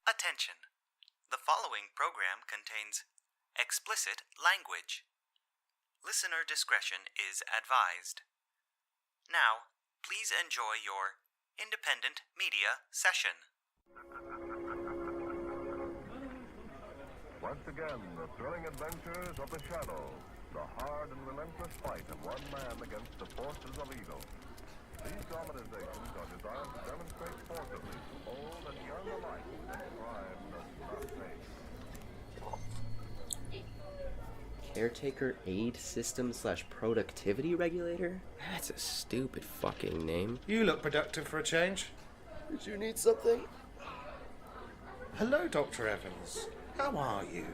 Attention. The following program contains explicit language. Listener discretion is advised. Now, please enjoy your independent media session. Once again, the thrilling adventures of the Shadow, the hard and relentless fight of one man against the forces of evil. These dramatizations are designed to demonstrate forcibly to old and young alike that crime does not pay. Caretaker Aid System / Productivity Regulator? That's a stupid fucking name. You look productive for a change. Did you need something? Hello, Dr. Evans. How are you?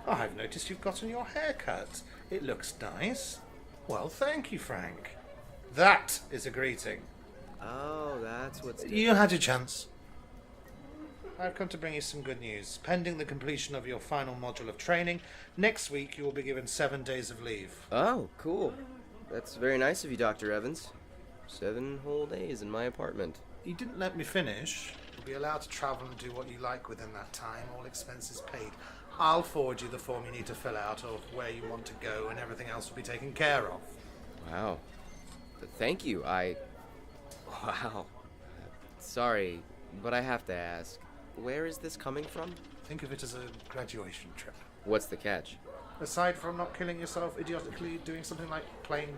I've noticed you've gotten your hair cut. It looks nice. Well, thank you, Frank. That is a greeting. Oh, that's what's... You had your chance. I've come to bring you some good news. Pending the completion of your final module of training, next week you will be given 7 days of leave. Oh, cool. That's very nice of you, Dr. Evans. 7 whole days in my apartment. You didn't let me finish. You'll be allowed to travel and do what you like within that time, all expenses paid. I'll forward you the form you need to fill out or where you want to go, and everything else will be taken care of. Wow. Thank you. Wow. Sorry, but I have to ask. Where is this coming from? Think of it as a graduation trip. What's the catch? Aside from not killing yourself idiotically, doing something like playing,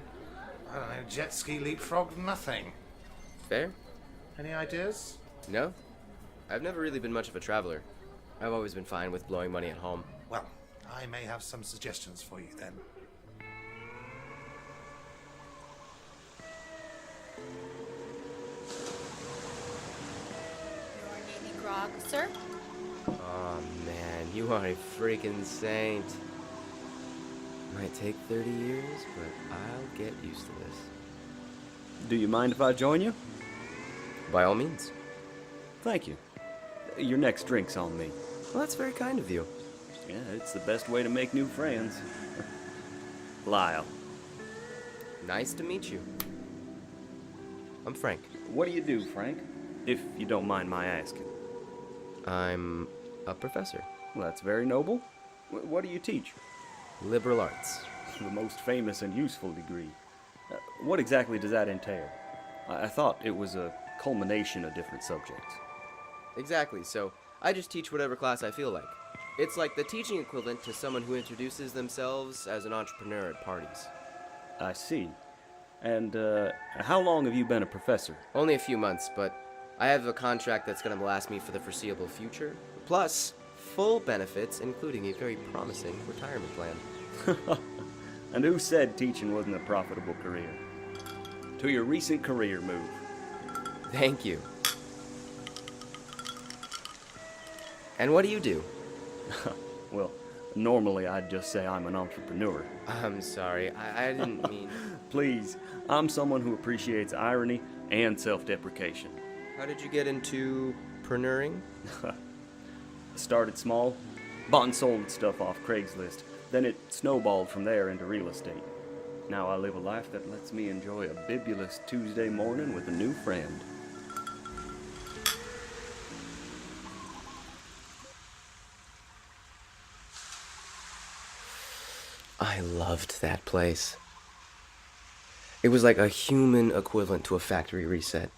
I don't know, jet ski, leapfrog, nothing. Fair? Any ideas? No. I've never really been much of a traveler. I've always been fine with blowing money at home. Well, I may have some suggestions for you then. Grog, sir? Oh man, you are a freaking saint. Might take 30 years, but I'll get used to this. Do you mind if I join you? By all means. Thank you. Your next drink's on me. Well, that's very kind of you. Yeah, it's the best way to make new friends. Lyle. Nice to meet you. I'm Frank. What do you do, Frank? If you don't mind my asking. I'm a professor. Well, that's very noble. What do you teach? Liberal arts. The most famous and useful degree. What exactly does that entail? I thought it was a culmination of different subjects. Exactly, so I just teach whatever class I feel like. It's like the teaching equivalent to someone who introduces themselves as an entrepreneur at parties. I see. And how long have you been a professor? Only a few months, but I have a contract that's going to last me for the foreseeable future. Plus, full benefits, including a very promising retirement plan. And who said teaching wasn't a profitable career? To your recent career move. Thank you. And what do you do? Well, normally I'd just say I'm an entrepreneur. I'm sorry, I didn't mean... Please, I'm someone who appreciates irony and self-deprecation. How did you get into preneuring? Started small, bought and sold stuff off Craigslist. Then it snowballed from there into real estate. Now I live a life that lets me enjoy a bibulous Tuesday morning with a new friend. I loved that place. It was like a human equivalent to a factory reset.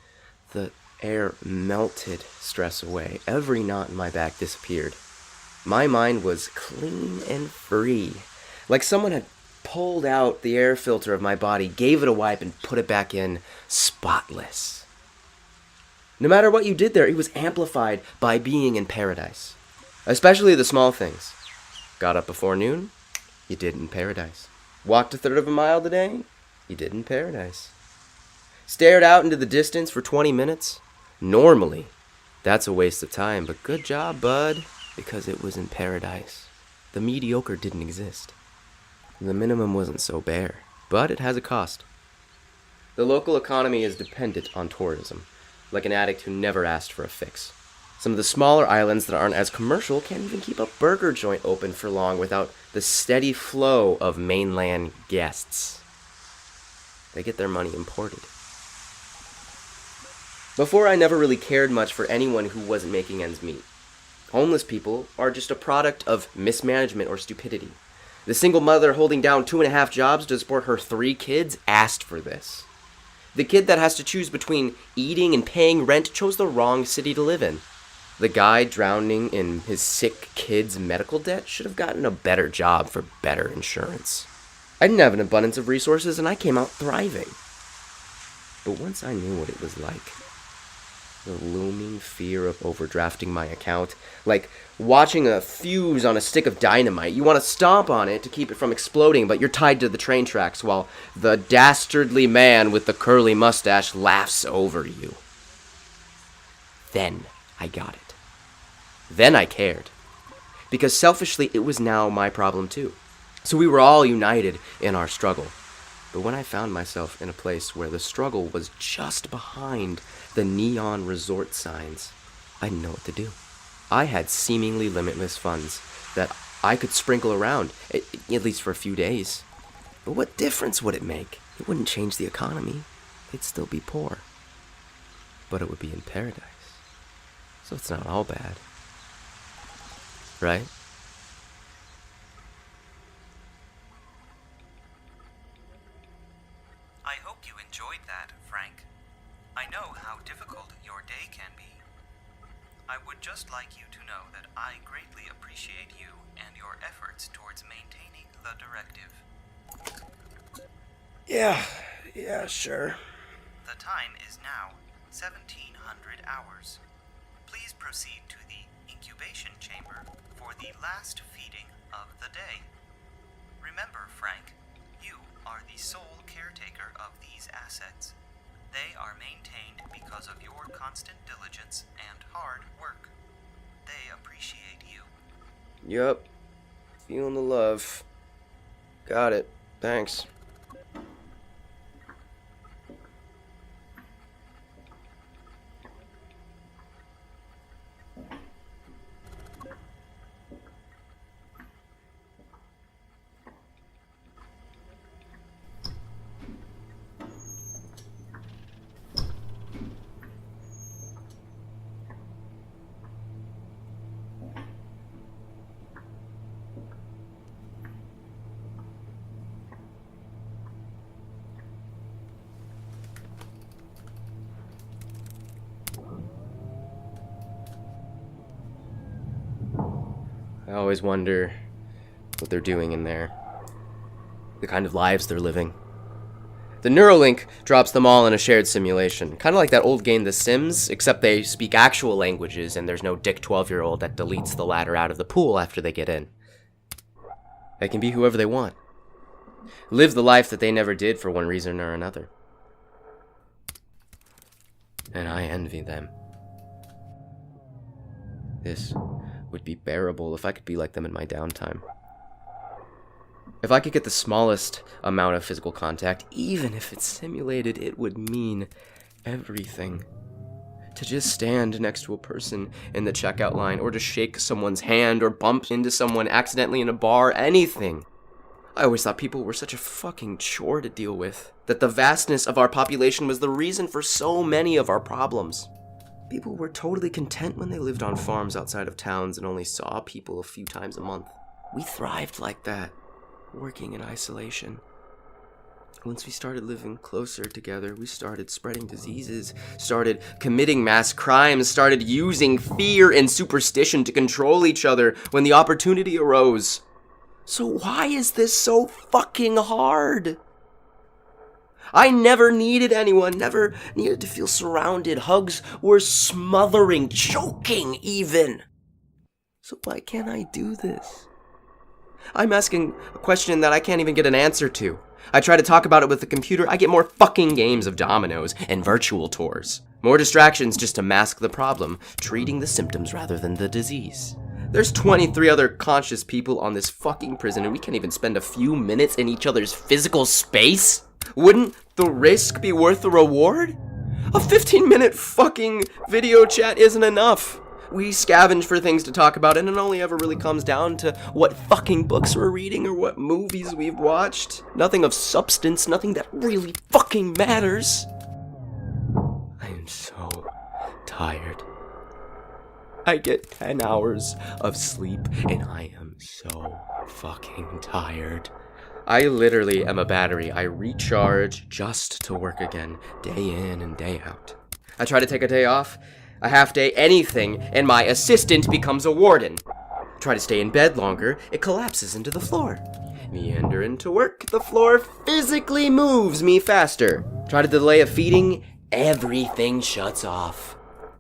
The air melted stress away. Every knot in my back disappeared. My mind was clean and free. Like someone had pulled out the air filter of my body, gave it a wipe, and put it back in spotless. No matter what you did there, it was amplified by being in paradise. Especially the small things. Got up before noon? You did in paradise. Walked a third of a mile today? You did in paradise. Stared out into the distance for 20 minutes? Normally, that's a waste of time, but good job, bud, because it was in paradise. The mediocre didn't exist. The minimum wasn't so bare, but it has a cost. The local economy is dependent on tourism, like an addict who never asked for a fix. Some of the smaller islands that aren't as commercial can't even keep a burger joint open for long without the steady flow of mainland guests. They get their money imported. Before, I never really cared much for anyone who wasn't making ends meet. Homeless people are just a product of mismanagement or stupidity. The single mother holding down 2.5 jobs to support her 3 kids asked for this. The kid that has to choose between eating and paying rent chose the wrong city to live in. The guy drowning in his sick kid's medical debt should have gotten a better job for better insurance. I didn't have an abundance of resources and I came out thriving. But once I knew what it was like, the looming fear of overdrafting my account, like watching a fuse on a stick of dynamite. You want to stomp on it to keep it from exploding, but you're tied to the train tracks while the dastardly man with the curly mustache laughs over you. Then I got it. Then I cared. Because selfishly, it was now my problem too. So we were all united in our struggle. But when I found myself in a place where the struggle was just behind the neon resort signs, I didn't know what to do. I had seemingly limitless funds that I could sprinkle around, at least for a few days. But what difference would it make? It wouldn't change the economy. They'd still be poor. But it would be in paradise. So it's not all bad. Right? I hope you enjoyed that, Frank. I know how difficult your day can be. I would just like you to know that I greatly appreciate you and your efforts towards maintaining the directive. Yeah, sure. The time is now 1700 hours. Please proceed to the incubation chamber for the last feeding of the day. Remember, Frank, you are the sole caretaker of these assets. They are maintained because of your constant diligence and hard work. They appreciate you. Yup. Feeling the love. Got it. Thanks. I always wonder what they're doing in there. The kind of lives they're living. The Neuralink drops them all in a shared simulation. Kind of like that old game The Sims, except they speak actual languages and there's no dick 12-year-old that deletes the ladder out of the pool after they get in. They can be whoever they want. Live the life that they never did for one reason or another. And I envy them. This would be bearable if I could be like them in my downtime. If I could get the smallest amount of physical contact, even if it's simulated, it would mean everything. To just stand next to a person in the checkout line, or to shake someone's hand, or bump into someone accidentally in a bar, anything. I always thought people were such a fucking chore to deal with, that the vastness of our population was the reason for so many of our problems. People were totally content when they lived on farms outside of towns and only saw people a few times a month. We thrived like that, working in isolation. Once we started living closer together, we started spreading diseases, started committing mass crimes, started using fear and superstition to control each other when the opportunity arose. So why is this so fucking hard? I never needed anyone, never needed to feel surrounded. Hugs were smothering, choking even. So why can't I do this? I'm asking a question that I can't even get an answer to. I try to talk about it with the computer, I get more fucking games of dominoes and virtual tours. More distractions just to mask the problem, treating the symptoms rather than the disease. There's 23 other conscious people on this fucking prison and we can't even spend a few minutes in each other's physical space? Wouldn't the risk be worth the reward? A 15-minute fucking video chat isn't enough. We scavenge for things to talk about and it only ever really comes down to what fucking books we're reading or what movies we've watched. Nothing of substance, nothing that really fucking matters. I am so tired. I get 10 hours of sleep, and I am so fucking tired. I literally am a battery. I recharge just to work again, day in and day out. I try to take a day off, a half day, anything, and my assistant becomes a warden. Try to stay in bed longer, it collapses into the floor. Meander into work, the floor physically moves me faster. Try to delay a feeding, everything shuts off.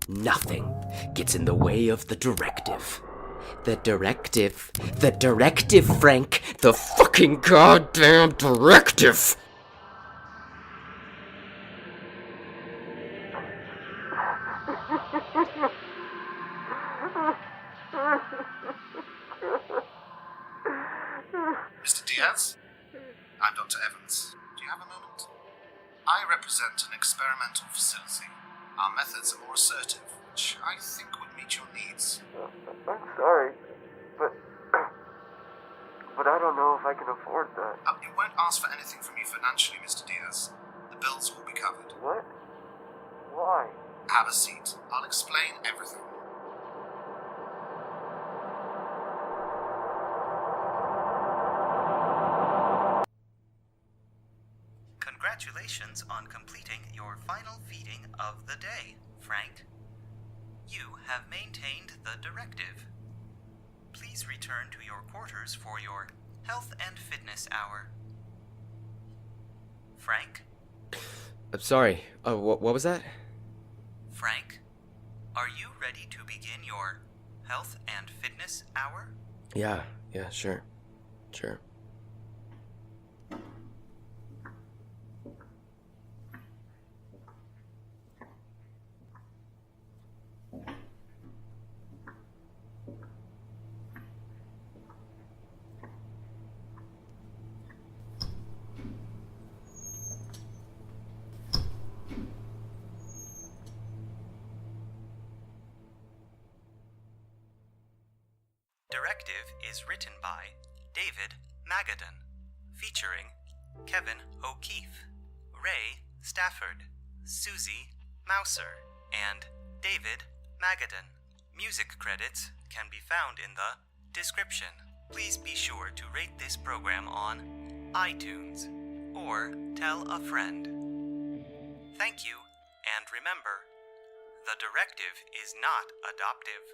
Nothing gets in the way of the directive. The directive, Frank, the fucking goddamn directive! Mr. Diaz? I'm Dr. Evans. Do you have a moment? I represent an experimental facility. Our methods are more assertive, which I think would meet your needs. I'm sorry, but I don't know if I can afford that. It won't ask for anything from you financially, Mr. Diaz. The bills will be covered. What? Why? Have a seat. I'll explain everything. Congratulations on completing your final feeding of the day, Frank. You have maintained the directive. Please return to your quarters for your health and fitness hour. Frank? I'm sorry, what was that? Frank, are you ready to begin your health and fitness hour? Yeah, sure. Directive is written by David Magadan, featuring Kevin O'Keefe, Ray Stafford, Susie Mouser, and David Magadan. Music credits can be found in the description. Please be sure to rate this program on iTunes or tell a friend. Thank you, and remember, the directive is not adoptive.